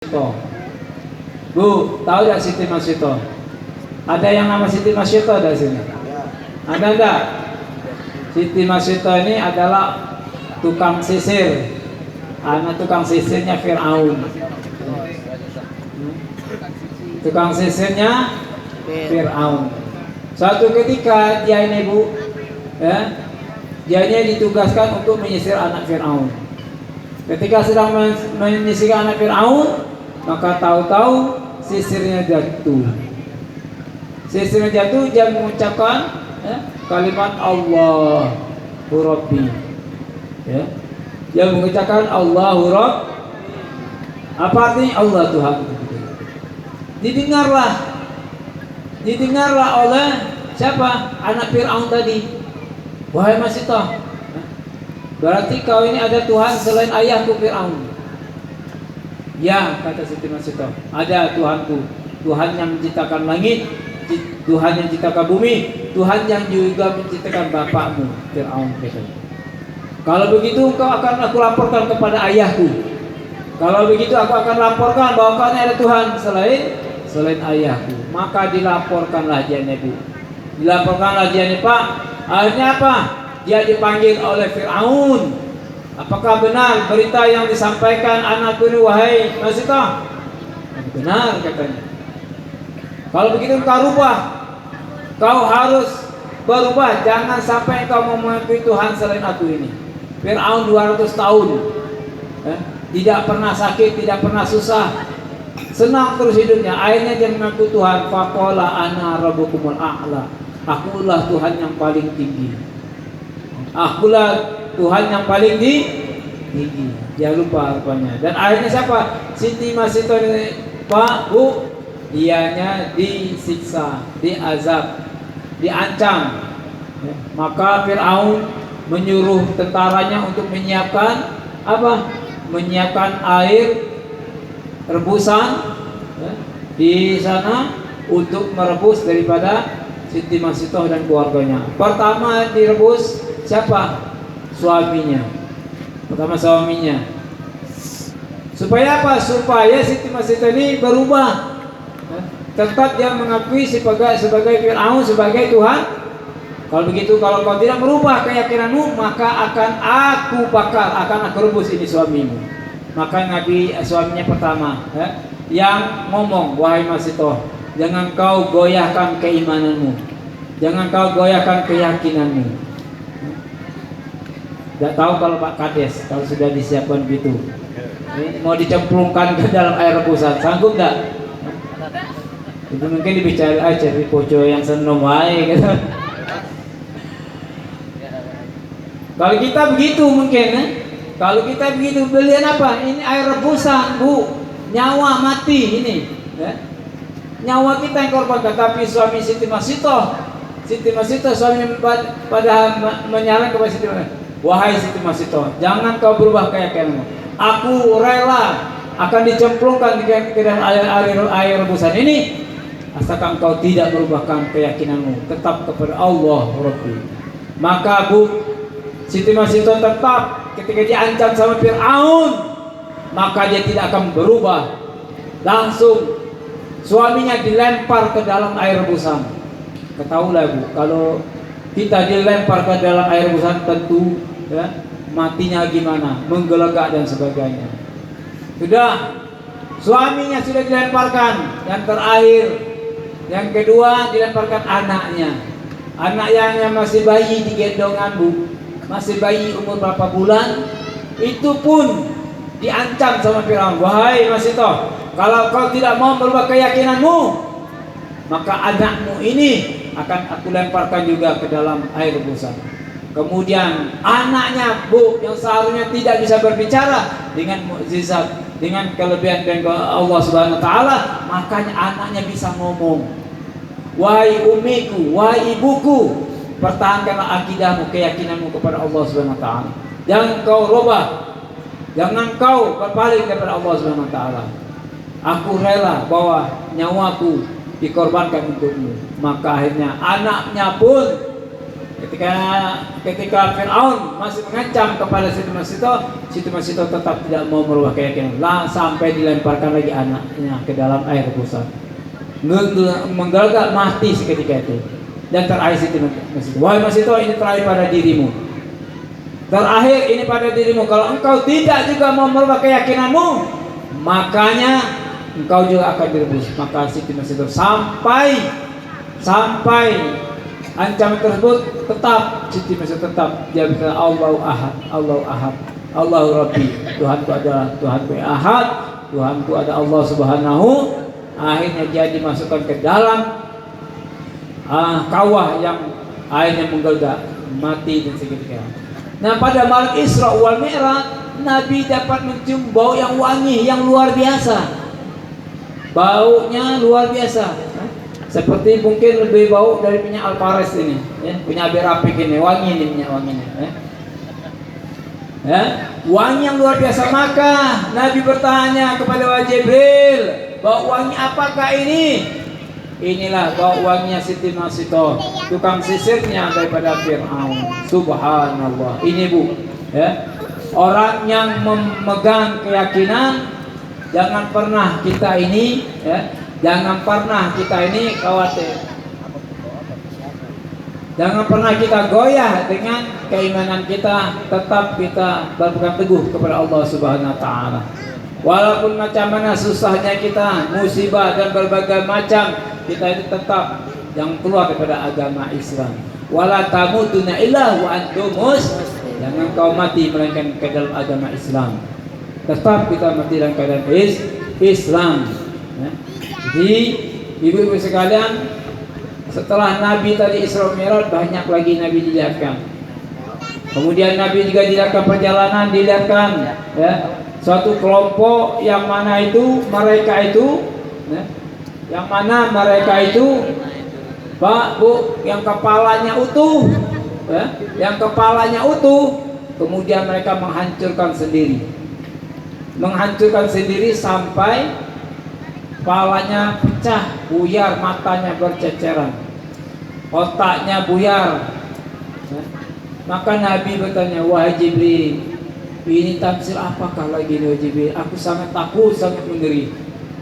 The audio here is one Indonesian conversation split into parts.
Masyito. Bu, tahu tidak Siti Masyito? Ada yang nama Siti Masyito di sini? Ada enggak? Siti Masyito ini adalah tukang sisir. Anak tukang sisirnya Fir'aun. Tukang sisirnya Fir'aun. Suatu ketika dia ini bu, ya, dia ini ditugaskan untuk menyisir anak Fir'aun. Ketika sedang menyisir anak Fir'aun, maka tahu-tahu sisirnya jatuh. Sisirnya jatuh, dia mengucapkan kalimat Allahu Rabbi. Ya. Dia mengucapkan Allahu Rabb. Apa artinya Allah Tuhan? Didengarlah oleh siapa? Anak Fir'aun tadi. Wahai Masyito, berarti kau ini ada Tuhan selain ayahku Fir'aun. Ya, kata Siti Masyito, ada Tuhanku, Tuhan yang menciptakan langit, Tuhan yang menciptakan bumi, Tuhan yang juga menciptakan bapakmu Fir'aun. Kalau begitu engkau akan aku laporkan kepada ayahku. Kalau begitu aku akan laporkan bahwa kau ada Tuhan selain ayahku. Maka dilaporkanlah dia Bu. Dilaporkanlah dia Pak. Akhirnya apa? Dia dipanggil oleh Fir'aun. Apakah benar berita yang disampaikan anakku ini wahai Masyito? Benar katanya. Kalau begitu kau rubah. Kau harus berubah. Jangan sampai kau mengakui Tuhan selain aku ini. Fir'aun 200 tahun tidak pernah sakit, tidak pernah susah, senang terus hidupnya. Akhirnya dia mengaku Tuhan. Faqala ana rabbukumul a'la. Akulah Tuhan yang paling tinggi. Akulah Tuhan yang paling tinggi. Dia lupa rupanya. Dan akhirnya siapa? Siti Masyito Pak Bu, dianya disiksa, diazab, diancam. Maka Fir'aun menyuruh tentaranya untuk menyiapkan apa? Menyiapkan air rebusan di sana untuk merebus daripada Siti Masyito dan keluarganya. Pertama direbus siapa? Suaminya. Pertama suaminya. Supaya apa? Supaya Siti Masyito ini berubah. Tetap dia mengakui sebagai Fir'aun, sebagai Tuhan. Kalau begitu, kalau kau tidak merubah keyakinanmu, maka akan aku bakar, akan aku rebus ini suamimu. Maka Nabi suaminya pertama yang ngomong, wahai Masyito, jangan kau goyahkan keimananmu, jangan kau goyahkan keyakinanmu. Tidak tahu kalau Pak Kades, kalau sudah disiapkan gitu, mau dicemplungkan ke dalam air rebusan, sanggup tidak? Itu mungkin dibicara aja di pojok yang seneng wae gitu. Kalau kita begitu mungkin kalau kita begitu belian apa? Ini air rebusan Bu, nyawa mati ini nyawa kita yang korbankan. Tapi suami Siti Masyito suami pada menyarankan kepada Siti Masyito, wahai Siti Masyito, jangan kau berubah keyakinanmu. Aku rela akan dicemplungkan ke dalam air rebusan ini asalkan kau tidak merubahkan keyakinanmu, tetap kepada Allah Rabbi. Maka Bu, Siti Masyito tetap ketika diancam sama Fir'aun, maka dia tidak akan berubah. Langsung suaminya dilempar ke dalam air rebusan. Ketahuilah Bu, kalau kita dilempar ke dalam air rebusan tentu matinya gimana, menggelegak dan sebagainya. Sudah, suaminya sudah dilemparkan. Yang terakhir, yang kedua dilemparkan anaknya. Anaknya masih bayi di gendongan Bu. Masih bayi umur berapa bulan, itu pun diancam sama Fir'aun. Wahai Masyito, kalau kau tidak mau berubah keyakinanmu, maka anakmu ini akan aku lemparkan juga ke dalam air rebusan. Kemudian anaknya Bu, yang seharusnya tidak bisa berbicara, dengan mukjizat, dengan kelebihan dan Allah Subhanahu Wa Taala, makanya anaknya bisa ngomong. Wahai umiku, wahai ibuku, pertahankanlah akidahmu, keyakinanmu kepada Allah Subhanahu Wa Taala. Jangan kau rubah, jangan kau berpaling kepada Allah Subhanahu Wa Taala. Aku rela bahwa nyawaku dikorbankan untukmu. Maka akhirnya anaknya pun Ketika Fir'aun masih mengancam kepada Siti Masito tetap tidak mau merubah keyakinan. Sampai dilemparkan lagi anaknya ke dalam air rebusan. Menggelagak mati seketika itu. Dan terakhir Siti Masito, wahai Masito, ini terakhir pada dirimu. Terakhir ini pada dirimu. Kalau engkau tidak juga mau merubah keyakinanmu, makanya engkau juga akan direbus. Maka Siti Masito sampai ancaman tersebut tetap Siti Masito tetap dia berkata Allahu Ahad, Allahu Ahad, Allahu Rabbi, Tuhanku adalah Tuhanku yang Ahad, Tuhanku ada Allah Subhanahu. Akhirnya dia dimasukkan ke dalam kawah yang airnya menggelegar, mati dan seketika. Nah, pada malam Isra wal Mi'raj, Nabi dapat mencium bau yang wangi, yang luar biasa. Baunya luar biasa. Seperti mungkin lebih bau dari minyak alpares ini, ya, punya berapik ini, wangi ini minyak wanginya. Ya, wangi yang luar biasa. Maka Nabi bertanya kepada Jibril, bau wangi apakah ini? Inilah bau wanginya Siti Masito, tukang sisirnya daripada Fir'aun. Subhanallah. Ini Bu, ya, orang yang memegang keyakinan, jangan pernah kita ini, ya, jangan pernah kita ini khawatir. Jangan pernah kita goyah dengan keimanan kita. Tetap kita berpegang teguh kepada Allah Subhanahu wa taala. Walaupun macam mana susahnya kita, musibah dan berbagai macam, kita itu tetap yang keluar daripada agama Islam. Wala tamutunna illa wa antum muslimun. Jangan kau mati melainkan ke dalam agama Islam. Tetap kita mati dalam keadaan Islam. Ya. Jadi ibu-ibu sekalian, setelah Nabi tadi Isra Mi'raj, banyak lagi Nabi dilihatkan. Kemudian Nabi juga dilihatkan perjalanan, dilihatkan, ya, suatu kelompok yang mana itu mereka itu, ya, yang mana mereka itu, Pak Bu, yang kepalanya utuh, ya, yang kepalanya utuh, kemudian mereka menghancurkan sendiri sampai kepalanya pecah, buyar, matanya berceceran, otaknya buyar. Maka Nabi bertanya, wahai Jibril, ini tafsir apakah lagi wahai Jibril? Aku sangat takut, sangat mengeri.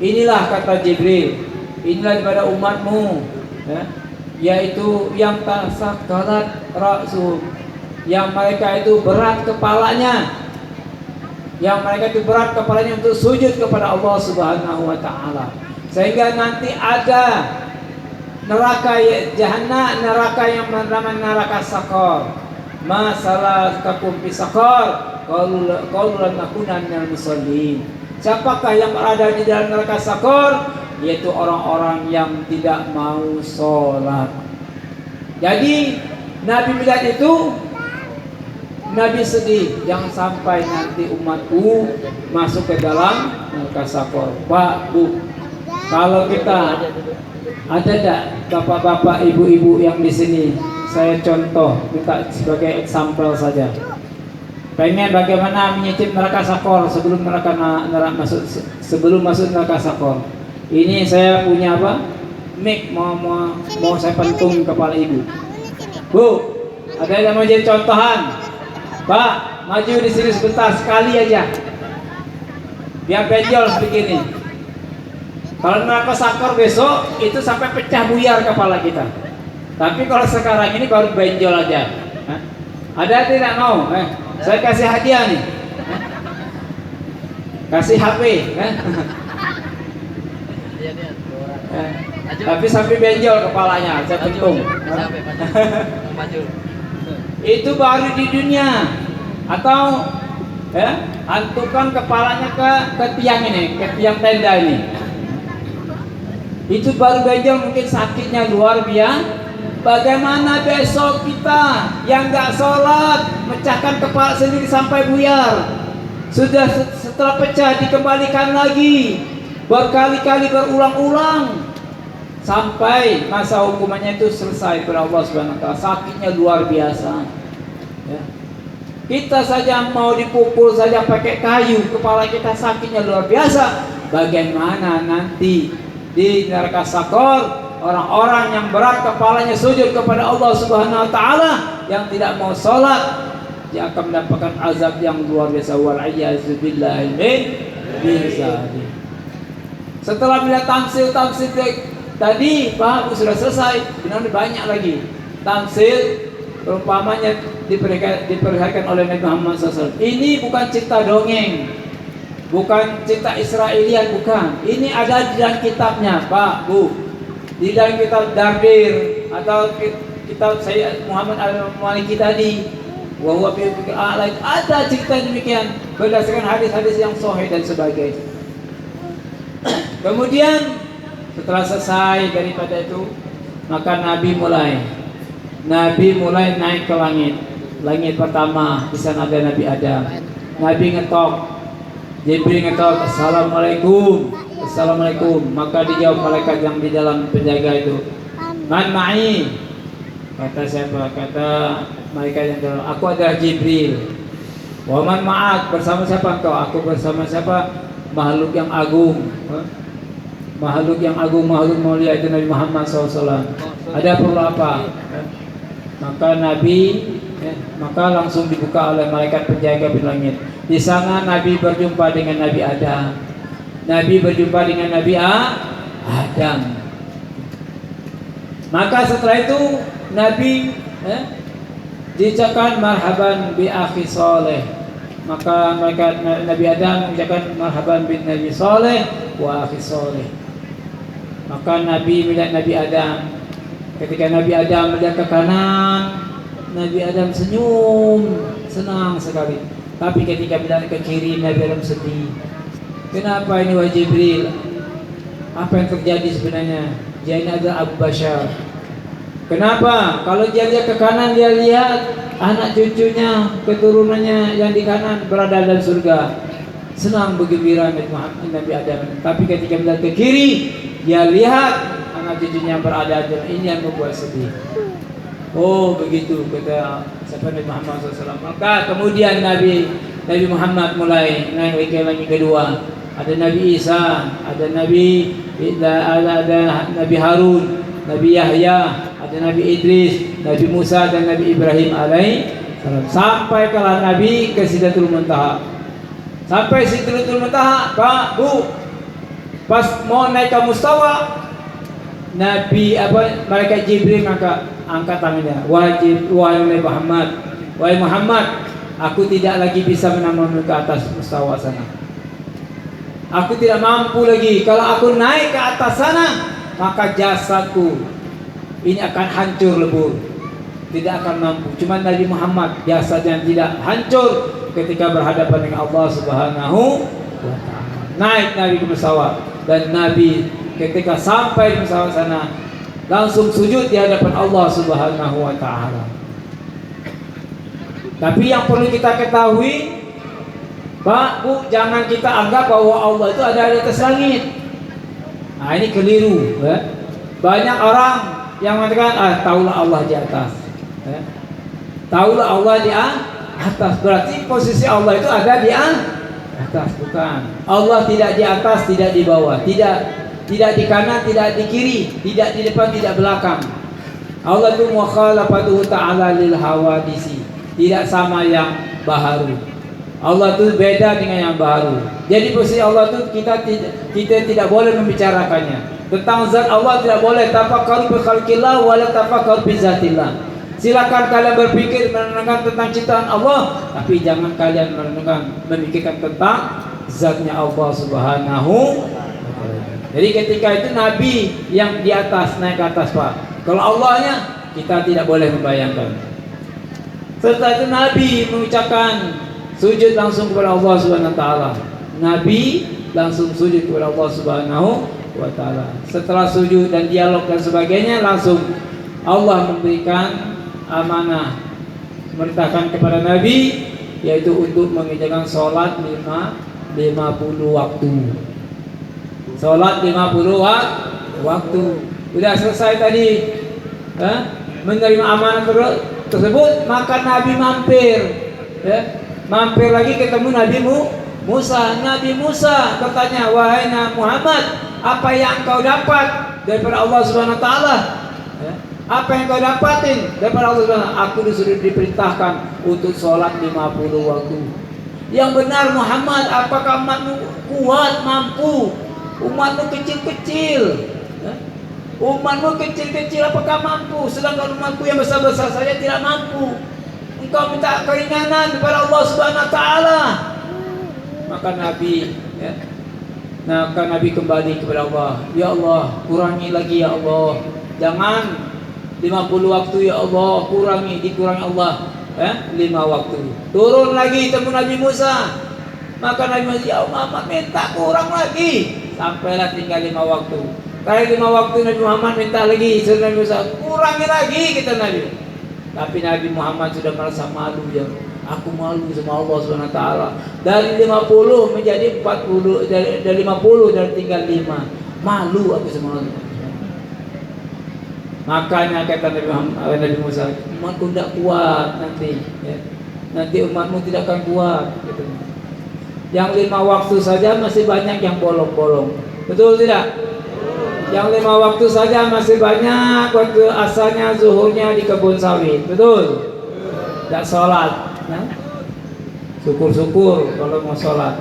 Inilah kata Jibril, inilah daripada umatmu, ya, yaitu yang tasakkarat ra'su, yang mereka itu berat kepalanya, untuk sujud kepada Allah Subhanahu wa taala. Sehingga nanti ada neraka jahanam, neraka yang bernama neraka Sakor. Masalah kakum fi Sakor, qalu lan nakuna minal musallin. Siapakah yang berada di dalam neraka Sakor? Yaitu orang-orang yang tidak mau sholat. Jadi Nabi melihat itu, Nabi sedih, jangan sampai nanti umatku masuk ke dalam neraka Sakor. Pak Bu, kalau kita ada tidak bapak-bapak, ibu-ibu yang di sini, saya contoh, kita sebagai example saja. Pengen bagaimana menyicip neraka Sakor sebelum masuk neraka Sakor. Ini saya punya apa? Mic mau saya pentung kepala ibu. Bu, ada yang mau jadi contohan? Pak, maju di sini sebentar, sekali aja, biar benjol begini. Kalau neraka Sakor besok itu sampai pecah buyar kepala kita. Tapi kalau sekarang ini baru benjol aja. Ada tidak mau? Saya kasih hadiah nih. Kasih HP. Tapi sampai benjol kepalanya, saya pentung. Itu baru di dunia. Atau hantukan kepalanya ke tiang ini, ke tiang tenda ini. Itu baru benjol, mungkin sakitnya luar biasa. Bagaimana besok kita yang nggak sholat, mecahkan kepala sendiri sampai buyar, sudah setelah pecah dikembalikan lagi berkali-kali, berulang-ulang sampai masa hukumannya itu selesai pada Allah Subhanahu wa taala. Sakitnya luar biasa, ya. Kita saja mau dipukul saja pakai kayu, kepala kita sakitnya luar biasa. Bagaimana nanti di neraka Sakor orang-orang yang berat kepalanya sujud kepada Allah Subhanahu wa taala, yang tidak mau salat, dia akan mendapatkan azab yang luar biasa. Wal iyyazu billahi min dzalik. Setelah melihat tamsil tadi, Pak, sudah selesai. Benar banyak lagi tamsil perumpamanya diperlihatkan oleh Nabi Muhammad SAW. Ini bukan cerita dongeng, bukan cerita Israeliat, bukan. Ini ada di dalam kitabnya, Pak, Bu. Di dalam kitab Dardir atau kitab Sayyid Muhammad Al-Maliki tadi, bahwa ada cerita demikian berdasarkan hadis-hadis yang sahih dan sebagainya. Kemudian setelah selesai daripada itu, maka Nabi mulai naik ke langit. Langit pertama, di sana ada Nabi Adam. Nabi ngetok, Jibril ngetok, Assalamualaikum, Assalamualaikum. Maka dijawab malaikat yang di dalam penjaga itu, Man ma'i. Kata siapa? Kata malaikat yang dalam, aku adalah Jibril. Wa man ma'ak, bersama siapa engkau? Aku bersama siapa? Makhluk yang agung. Makhluk yang agung, makhluk mulia, itu Nabi Muhammad SAW. Ada perlu apa? Maka maka langsung dibuka oleh malaikat penjaga di langit. Di sana Nabi berjumpa dengan Nabi Adam. Nabi berjumpa dengan Nabi Adam. Maka setelah itu Nabi diucapkan marhaban bi akhi saleh. Maka malaikat Nabi Adam mengucapkan marhaban bin Nabi saleh wa akhi saleh. Maka Nabi melihat Nabi Adam. Ketika Nabi Adam melihat ke kanan, Nabi Adam senyum, senang sekali. Tapi ketika melihat ke kiri, Nabi Adam sedih. Kenapa ini wahai Jibril? Apa yang terjadi sebenarnya? Dia ini adalah Abu Bashar. Kenapa? Kalau dia lihat ke kanan, dia lihat anak cucunya, keturunannya yang di kanan berada dalam surga. Senang bergembira Nabi Adam. Tapi ketika melihat ke kiri, dia lihat anak cucunya yang berada dalam, ini yang membuat sedih. Oh begitu, kata Nabi Muhammad SAW. Maka kemudian Nabi Muhammad mulai naik ke langit kedua. Ada Nabi Isa, ada Nabi Harun, Nabi Yahya, ada Nabi Idris, Nabi Musa, dan Nabi Ibrahim alaihissalam. Sampai kalah Nabi ke Sidratul Muntaha. Sampai Sidratul Muntaha, Pak, Bu, pas mau naik ke mustawa, malaikat Jibril angkat tangannya. Wahai Muhammad, aku tidak lagi bisa menambahmu ke atas mustawa sana. Aku tidak mampu lagi. Kalau aku naik ke atas sana, maka jasadku ini akan hancur lebur, tidak akan mampu. Cuma Nabi Muhammad jasadnya tidak hancur ketika berhadapan dengan Allah Subhanahu wa ta'ala. Naik Nabi ke mustawa, dan Nabi ketika sampai di mustawa sana langsung sujud di hadapan Allah Subhanahu wa ta'ala. Tapi yang perlu kita ketahui, Pak, Bu, jangan kita anggap bahwa Allah itu ada di atas langit. Nah, ini keliru, ya. Banyak orang yang mengatakan, taulah Allah di atas, ya. Taulah Allah di atas, berarti posisi Allah itu ada di atas. Bukan. Allah tidak di atas, tidak di bawah, tidak di kanan, tidak di kiri, tidak di depan, tidak belakang. Allah itu mukhalafatuhu ta'ala lil hawadisi, tidak sama yang baharu. Allah itu beda dengan yang baru. Jadi posisi Allah itu kita tidak boleh membicarakannya. Tentang zat Allah tidak boleh tafakkur bi khalqillah wa la tafakkur bi zatillah. Silakan kalian berpikir merenungkan tentang ciptaan Allah, tapi jangan kalian memikirkan tentang zatnya Allah Subhanahu wa ta'ala. Jadi ketika itu Nabi yang di atas, naik ke atas, Pak. Kalau Allahnya kita tidak boleh membayangkan. Setelah itu Nabi mengucapkan sujud langsung kepada Allah Subhanahu wa ta'ala. Nabi langsung sujud kepada Allah Subhanahu wa ta'ala. Setelah sujud dan dialog dan sebagainya, langsung Allah memberikan amanah, memerintahkan kepada Nabi, yaitu untuk mengerjakan sholat 50 waktu. Sholat 50 waktu. Sudah selesai tadi menerima amanah tersebut, maka Nabi mampir, mampir lagi ketemu Nabi Musa. Nabi Musa bertanya, wahai Muhammad, apa yang kau dapat daripada Allah Subhanahu Wa Taala? Ya. Apa yang kau dapatin daripada Allah Subhanahu? Aku disuruh diperintahkan untuk sholat 50 waktu. Yang benar Muhammad, apakah umatmu kuat, mampu? Umatmu kecil-kecil. Ya. Umatmu kecil-kecil, apakah mampu? Sedangkan umatku yang besar-besar saja tidak mampu. Engkau minta keringanan kepada Allah Subhanahu Wa Taala. Maka Nabi, ya, maka Nabi kembali kepada Allah. Ya Allah, kurangi lagi ya Allah. Jangan 50 waktu ya Allah, dikurangi Allah. 5 waktu. Turun lagi temu Nabi Musa. Maka Nabi Musa, ya Muhammad minta kurang lagi. Sampailah tinggal 5 waktu. Kali 5 waktu Nabi Muhammad minta lagi. Suruh Nabi Musa, kurangi lagi kita Nabi. Tapi Nabi Muhammad sudah merasa malu ya. Aku malu sama Allah Subhanahu Wa Taala. Dari 50 menjadi 40, dari 50 dan tinggal 5. Malu aku sama Allah. Makanya kata Nabi Musa, umatku tidak kuat nanti, ya. Nanti umatmu tidak akan kuat. Gitu. Yang 5 waktu saja masih banyak yang bolong-bolong. Betul tidak? Yang 5 waktu saja masih banyak waktu asalnya zuhurnya di kebun sawit. Betul? Tidak sholat. Ya? Syukur-syukur kalau mau sholat.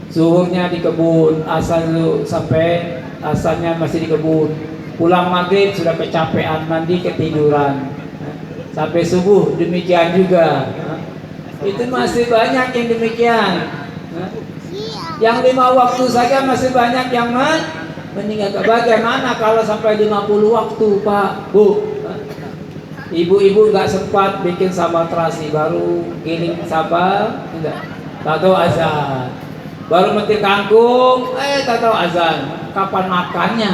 Zuhurnya di kebun, asal sampai asalnya masih di kebun. Pulang maghrib sudah kecapean, mandi ketiduran. Sampai subuh demikian juga. Itu masih banyak yang demikian. Yang 5 waktu saja masih banyak yang meninggalkan. Bagaimana kalau sampai 50 waktu, Pak, Bu? Ibu-ibu nggak sempat bikin sambal terasi, baru giling sambal, enggak. Tahu azan. Baru metik kangkung, tahu azan. Kapan makannya?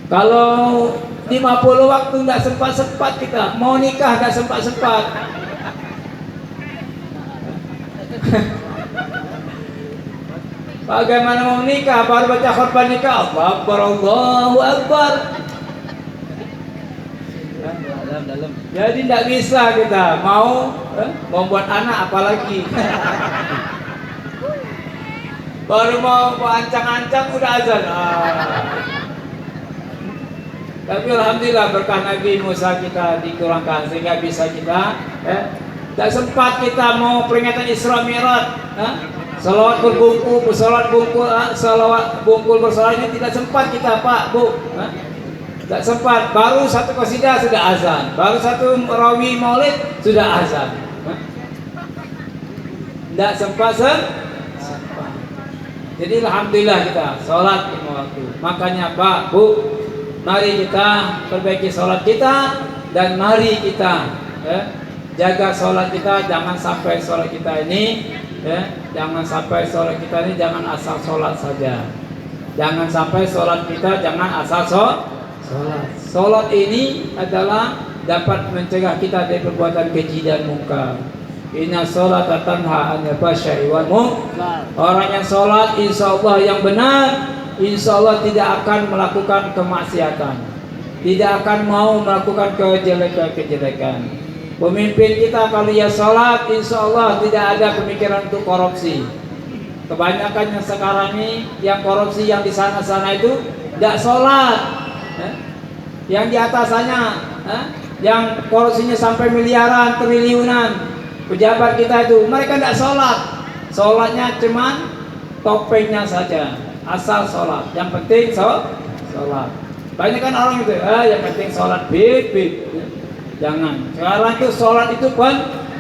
Kalau 50 waktu nggak sempat kita mau nikah, nggak sempat. Bagaimana mau nikah? Baru baca khutbah nikah, Allahu Akbar, Allahu Akbar. Dalam. Jadi tidak bisa kita mau buat anak apalagi. Baru mau ancang-ancang udah azan. Tapi alhamdulillah berkah Nabi Musa kita dikurangkan sehingga bisa kita tak sempat kita mau peringatan Isra Mi'raj, salawat berbungkul, salawat bungkul bersolat ini tidak sempat kita, Pak, Bu. Tak sempat. Baru satu qasidah sudah azan, baru satu rawi maulid sudah azan. Tidak sempat. Jadi alhamdulillah kita sholat 5 waktu. Makanya Pak, Bu, mari kita perbaiki sholat kita dan mari kita jaga sholat kita. Jangan sampai sholat kita ini jangan asal sholat saja. Jangan sampai sholat kita jangan asal sholat. Sholat ini adalah dapat mencegah kita dari perbuatan keji dan mungkar. Inna sholata tanha 'anil fahsya'i wal munkar. Orang yang sholat insyaallah yang benar, insyaallah tidak akan melakukan kemaksiatan, tidak akan mau melakukan kejelekan. Pemimpin kita kalau ya sholat, insyaallah tidak ada pemikiran untuk korupsi. Kebanyakan yang sekarang ini yang korupsi yang di sana-sana itu tidak sholat. Yang di atasannya yang korupsinya sampai miliaran, triliunan, pejabat kita itu mereka tidak sholat. Sholatnya cuman topengnya saja, asal sholat. Yang penting sholat. Banyak kan orang itu, yang penting sholat, bib. Jangan. Sekarang itu sholat itu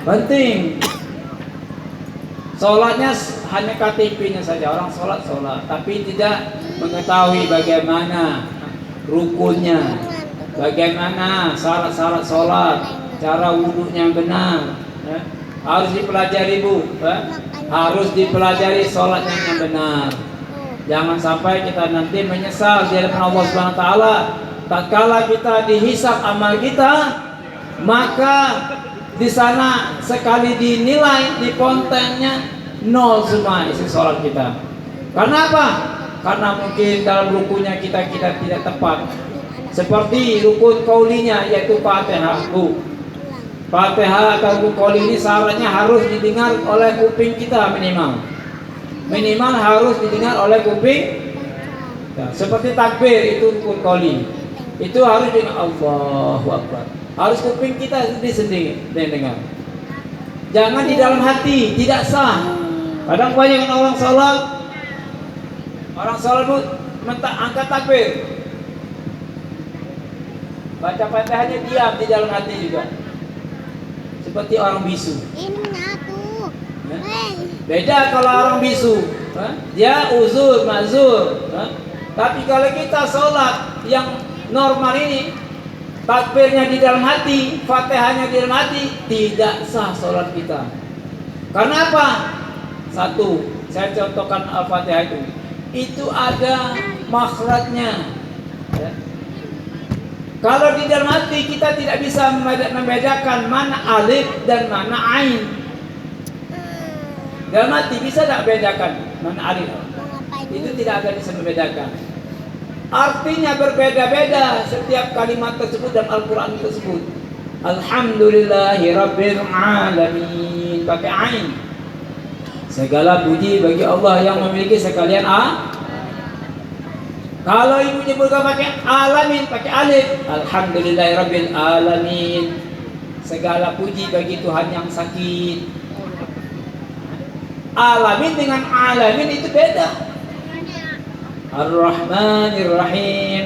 penting. Sholatnya hanya KTP-nya saja, orang sholat, tapi tidak mengetahui bagaimana rukunnya, bagaimana syarat-syarat sholat, cara wudhunya yang benar. Harus dipelajari, Bu. Harus dipelajari sholatnya yang benar. Jangan sampai kita nanti menyesal di hadapan Allah Subhanahu Wa Taala. Tatkala kita dihisab amal kita, maka di sana sekali dinilai di kontennya 0 semua isi sholat kita. Karena apa? Karena mungkin dalam rukunya kita tidak tepat. Seperti rukun kaulinya yaitu Fatihah, Bu. Fatihah atau qoli ini syaratnya harus didengar oleh kuping kita minimal. Minimal harus didengar oleh kuping. Nah, seperti takbir itu rukun qoli. Itu harus dengan Allahu Akbar. Harus kuping kita sendiri dengar. Jangan di dalam hati, tidak sah. Kadang banyak orang sholat itu angkat takbir, baca Fatihahnya diam di dalam hati juga, seperti orang bisu. Beda kalau orang bisu, dia uzur, mazur. Tapi kalau kita sholat yang normal ini, takbirnya di dalam hati, Fatihahnya di dalam hati, tidak sah sholat kita. Karena apa? Satu, saya contohkan Al-Fatihah itu ada makhrajnya. Ya. Kalau di dalam hati kita tidak bisa membedakan mana alif dan mana ain. Dalam hati bisa tidak bedakan mana alif? Itu tidak akan bisa membedakan. Artinya berbeda-beda setiap kalimat tersebut dan Al-Quran tersebut. Alhamdulillahirabbil alamin pakai ain. Segala puji bagi Allah yang memiliki sekalian A. Kalau ibu nyebutkan pakai alamin pakai alif, alhamdulillahirabbil alamin. Segala puji bagi Tuhan yang sakit. Alamin dengan alamin itu beda. Ar-Rahmanir-Rahim,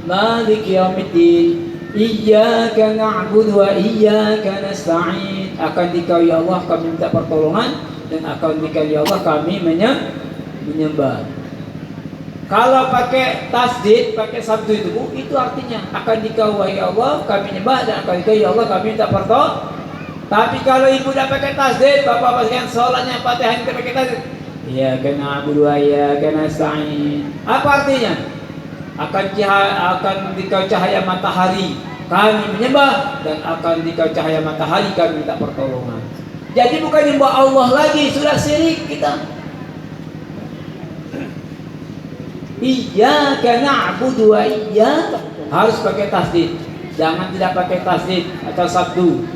Maliki Yaumiddin, Iyyaka na'budu wa iyyaka nasta'in. Akan Dikau ya Allah kami minta pertolongan, dan akan Dikau ya Allah kami menyembah. Kalau pakai tasdid, pakai sabdu itu artinya akan Dikau ya Allah kami menyembah, dan akan Dikau ya Allah kami minta pertolongan. Tapi kalau ibu tidak pakai tasdid, bapak pastikan sholatnya Fatihah tidak pakai tasdid. Iyyaka na'budu wa iyyaka nasta'in. Apa artinya? Akan Dikau cahaya matahari kami menyembah, dan akan Dikau cahaya matahari kami minta pertolongan. Jadi bukan nyembah Allah lagi, sudah syirik kita. Iyyaka na'budu wa iyyaka harus pakai tasdid. Jangan tidak pakai tasdid atau sabdu.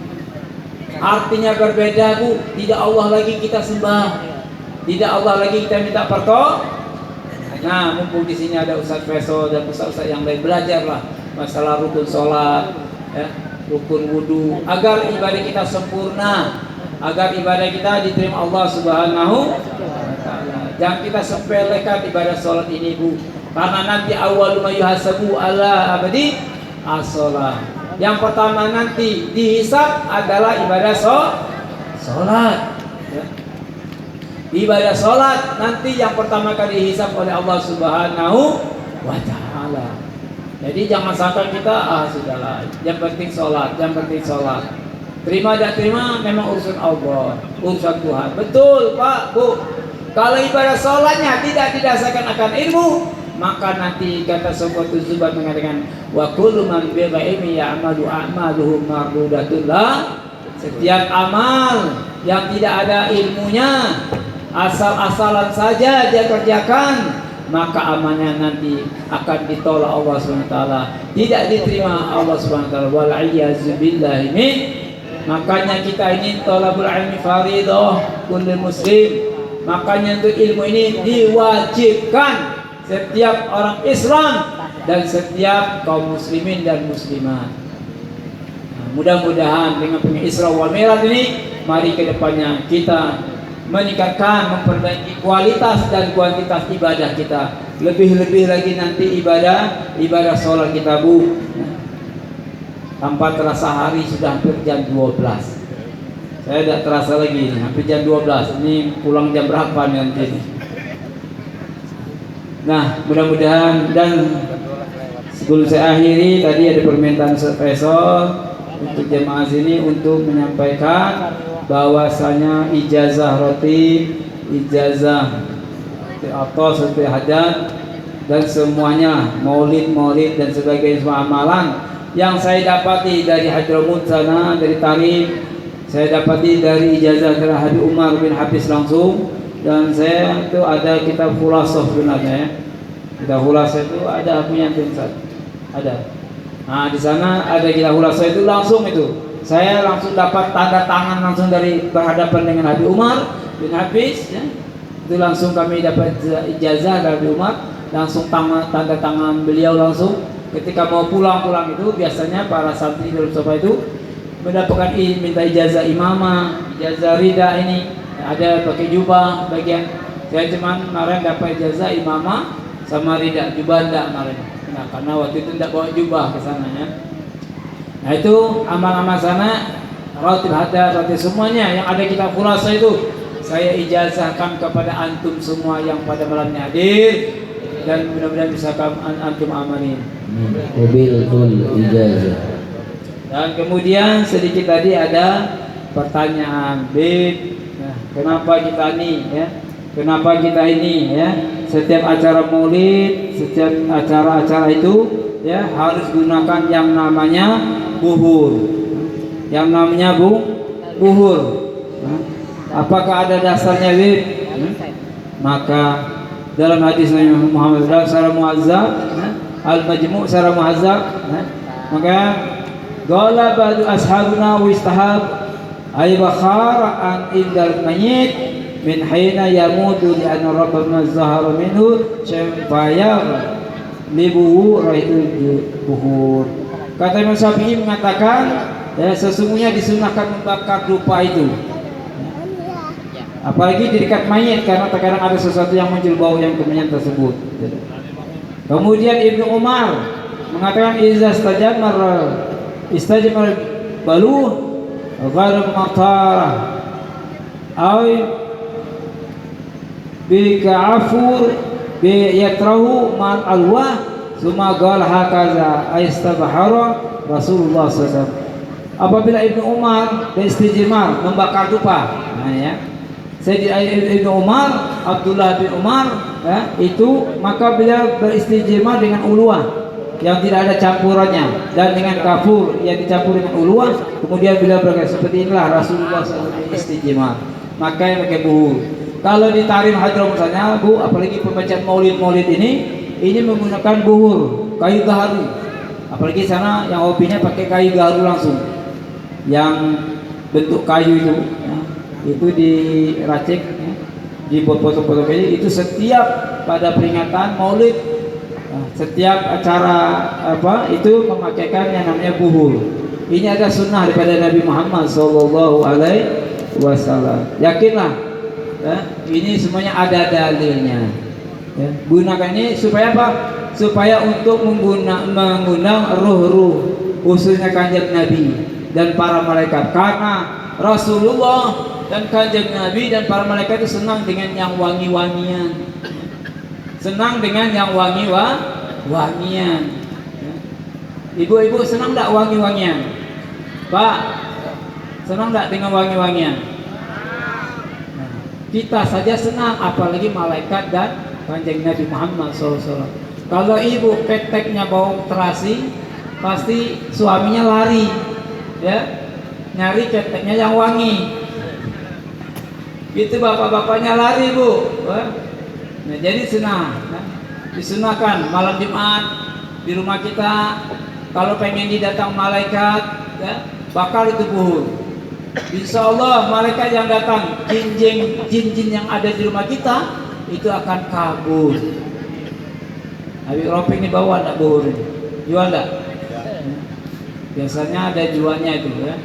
Artinya berbeda, Bu. Tidak Allah lagi kita sembah. Tidak Allah lagi kita minta pertolongan. Nah, mumpung di sini ada Ustaz Faisal dan Ustaz yang lain, belajarlah masalah rukun sholat, ya, rukun wudu, agar ibadah kita sempurna, agar ibadah kita diterima Allah Subhanahu wa Ta'ala. Jangan kita sepelekan ibadah sholat ini, Bu, karena nanti awal ma yuhasabu ala abadi as-sholat. Yang pertama nanti dihisab adalah ibadah sholat. Ya. Ibadah sholat nanti yang pertama kali dihisab oleh Allah Subhanahu wa Ta'ala. Jadi jangan sampai kita sudahlah, yang penting sholat, yang penting sholat. Terima dan terima memang urusan Allah, urusan Tuhan. Betul Pak, Bu. Kalau ibadah sholatnya tidak didasarkan akan ilmu, maka nanti kata Sokotu Zubat mengatakan wa kullu man bi ilmi ya'malu a'maluhu mardudatullah. Setiap amal yang tidak ada ilmunya, asal-asalan saja dia kerjakan, maka amalnya nanti akan ditolak Allah SWT, tidak diterima Allah SWT. Wal iyyazu billahi min. Makanya kita ini thalabul ilmi fardhah kulli muslim. Makanya untuk ilmu ini diwajibkan setiap orang Islam dan setiap kaum muslimin dan muslimat. Nah, mudah-mudahan dengan Isra wal Mi'raj ini, mari ke depannya kita meningkatkan, memperbaiki kualitas dan kuantitas ibadah kita. Lebih-lebih lagi nanti ibadah sholat kita, Bu. Tanpa terasa hari sudah hampir jam 12. Saya tidak terasa lagi, hampir jam 12. Ini pulang jam berapa nanti? Nah, mudah-mudahan, dan sebelum saya akhiri, tadi ada permintaan spesial untuk jemaah sini untuk menyampaikan bahwasanya ijazah roti, ijazah atau seperti hajat dan semuanya maulid dan sebagainya, semua amalan yang saya dapati dari Hadramut sana, dari Tarim, saya dapati dari ijazah dari Habib Umar bin Hafiz langsung, dan saya itu ada kitab Khulasah sebenarnya. Kitab Khulasah itu ada punya Ustaz. Ada. Nah, di sana ada kitab Khulasah itu langsung itu Saya langsung dapat tanda tangan langsung dari berhadapan dengan Habib Umar bin Hafiz, ya. Itu langsung kami dapat ijazah dari Habib Umar, langsung tanda tangan beliau langsung. Ketika mau pulang itu biasanya para santri Darul Mustafa itu mendapatkan minta ijazah imamah, ijazah rida ini, ada pakai jubah bagian. Saya cuman kemarin dapat ijazah imamah sama rida, jubah enggak kemarin. Nah, karena waktu itu tidak bawa jubah ke sana ya. Nah itu amal-amal sana, ratib hada, ratib semuanya yang ada kita khulasa itu saya ijazahkan kepada antum semua yang pada malamnya hadir, dan mudah-mudahan bisa antum amalin. Mobil ijazah. Dan kemudian sedikit tadi ada pertanyaan, Bib, nah, kenapa kita ini ya? Kenapa kita ini ya? Setiap acara maulid, setiap acara-acara itu ya harus gunakan yang namanya buhur. Yang namanya buhur. Apakah ada dasarnya, Bib? Maka dalam hadis Nabi Muhammad dalam Sarah Muazzab, Al-Majmu' Sarah Muazzab, maka qala ba'du ashabuna wa istahab ay bakhara an indal mayyit min hina yamutu li anna rabbana zahara minhu syafaya libuhu raitul buhur. Kata Imam Syafi'i mengatakan ya, sesungguhnya disunahkan membakar dupa itu, apalagi di dekat mayit, karena terkadang ada sesuatu yang muncul bau yang kemenyan tersebut. Kemudian Ibnu Umar mengatakan istajmar baluh ghairu muqtarah ay bi ka'afur bi yatrahu man alwah summa qala hakaza aistabahara Rasulullah SAW. Apabila Ibnu Umar beristijmar membakar dupa, nah ya, Sayyidina Ibnu Umar, Abdullah bin Umar ya, itu maka beliau beristijmar dengan uluwah yang tidak ada campurannya, dan dengan kafur yang dicampur dengan uluwah. Kemudian beliau berkata, seperti inilah Rasulullah SAW istijmar, maka yang pakai buhur. Kalau di Tarim Hadram misalnya, Bu, apalagi pembacaan maulid ini menggunakan buhur, kayu gaharu. Apalagi sana yang hobinya pakai kayu gaharu langsung, yang bentuk kayu itu ya, itu diracik ya, dibuat potong-potong kayu. Itu setiap pada peringatan maulid, setiap acara itu memakaikan yang namanya buhur. Ini ada sunnah daripada Nabi Muhammad SAW. Yakinlah ya, ini semuanya ada dalilnya ya. Gunakan ini supaya apa? Supaya untuk mengundang ruh-ruh, khususnya kanjeng Nabi dan para malaikat, karena Rasulullah dan kanjeng Nabi dan para malaikat itu senang dengan yang wangi-wangian, senang dengan yang wangian. Ibu-ibu senang tak wangi-wangian? Pak, senang tak dengan wangi-wangian? Nah, kita saja senang, apalagi malaikat dan kanjeng Nabi Muhammad SAW. Kalau ibu keteknya bau terasi, pasti suaminya lari ya, nyari keteknya yang wangi. Gitu bapak-bapaknya lari, Bu. Nah, jadi disunahkan malam Jumat di rumah kita, kalau pengen didatang malaikat ya, bakal itu buhur. Insya Allah malaikat yang datang, jin-jin yang ada di rumah kita itu akan kabur. Habib Rafiq ini bawa enggak buhur ini? Jual enggak? Biasanya ada jualnya itu ya,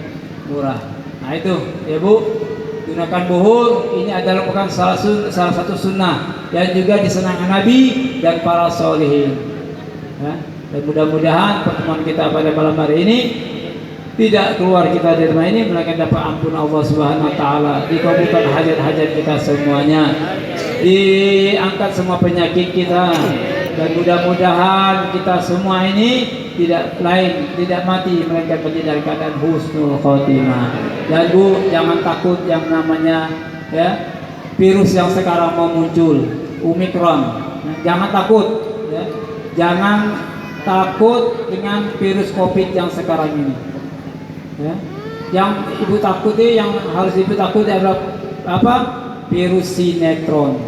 murah. Nah itu ya Bu, gunakan buhur. Ini adalah bukan salah satu sunnah yang juga disenangi Nabi dan para solihin ya. Dan mudah-mudahan pertemuan kita pada malam hari ini tidak keluar kita dari rumah ini melainkan dapat ampun Allah Subhanahu wa taala, dikabulkan hajat-hajat kita semuanya, diangkat semua penyakit kita, dan mudah-mudahan kita semua ini tidak mati melainkan menjadi dalam keadaan husnul khotimah. Dan Bu, jangan takut yang namanya ya virus yang sekarang mau muncul, Omicron. Jangan takut ya. Jangan takut dengan virus Covid yang sekarang ini. Ya. Yang ibu takuti, yang harus ibu takuti adalah apa? Virus sinetron.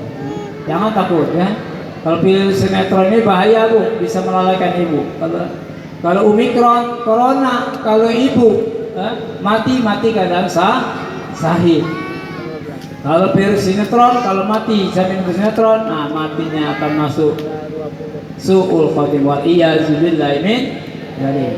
Jangan takut ya. Kalau virus sinetron ini bahaya Bu, bisa melalaikan ibu. Kalau Omicron, corona, kalau ibu mati keadaan sahih. Kalau virus sinetron, kalau mati jamin sinetron, nah matinya akan masuk su'ul khatimah wal iyaz billahi min dzalik.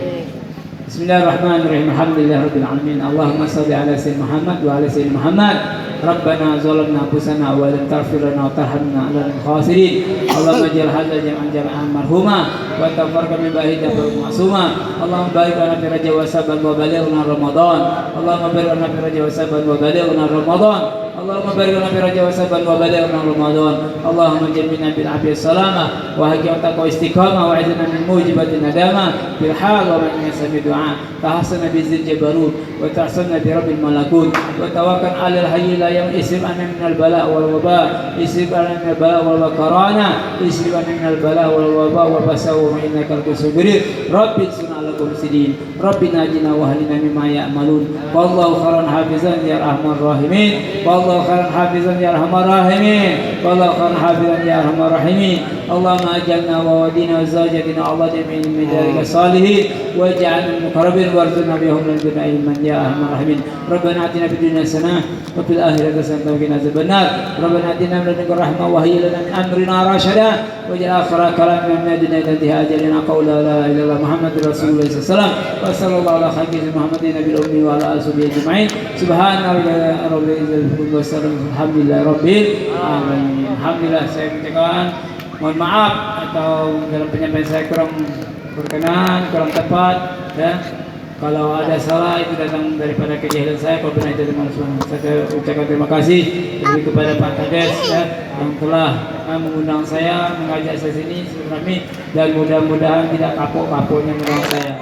Bismillahirrahmanirrahim. Alhamdulillahirabbil alamin. Allahumma shalli ala sayyidina Muhammad wa ala sayyidina Muhammad. Rabbana zalamna anfusana wa lam taghfir lana wa tarhamna lanakunanna khasirin. Allahumma ij'al hadza jam'an jam'an marhuma wa tafarraqna min ba'dihi ma'suma. Allahumma barik lana fi rajab wa saban wa balighna ramadan. Allahumma barik lana fi rajab wa saban wa balighna ramadan. Allahumma barik lana fi rajab wa saban wa balighna ramadan. Allahumma jammilna bil afiyah salamah wa haqqa taqwa istiqamah wa izna min mujibatin nadama bil hal wa min sami du'a. Tahassana bi zil jabarut wa tahsanna bi rabbil malakut wa tawakkal 'alal hayy la yam'isib anna min al bala wal waba isib anna min al bala wal wakarana isib anna min al bala wal waba wa basaw innaka al-subir rabbi sunna lakum sidin rabbi najina wa halina mimma ya'malun wallahu khairan hafizan ya arhamar rahimin wallahu khairan hafizan ya arhamar rahimin wallahu khairan hafizan ya arhamar rahimin Allahumma ajalna wa wadina wa zawjatina Allah jami'in min dhalika salihin waj'alna muqarrabin warzuqna bihum min ilman ya arhamar rahimin rabbana atina fid dunya hasanah wa fil akhirati hasanah wa qina adzabannar rabbana atina min ladunka rahmah wa hayyi lana min amrina rashada waj'al akhira kalamina min dunya tantiha ajalina qawla la ilaha illallah muhammadur rasulullah sallallahu wa sallallahu ala khairi muhammadin nabiyil ummi wa ala alihi ajma'in subhana rabbil izzati wa salamun alhamdulillahi rabbil alamin. Alhamdulillah, saya minta mohon maaf atau dalam penyampaian saya kurang berkenan, kurang tepat ya. Kalau ada salah itu datang daripada kejahilan saya, kalau benar itu dari Allah. Saya ucapkan terima kasih lebih kepada Pak Kades ya, yang telah mengundang saya, mengajak saya sini silaturahmi dan mudah-mudahan tidak kapok-kapoknya mengundang saya.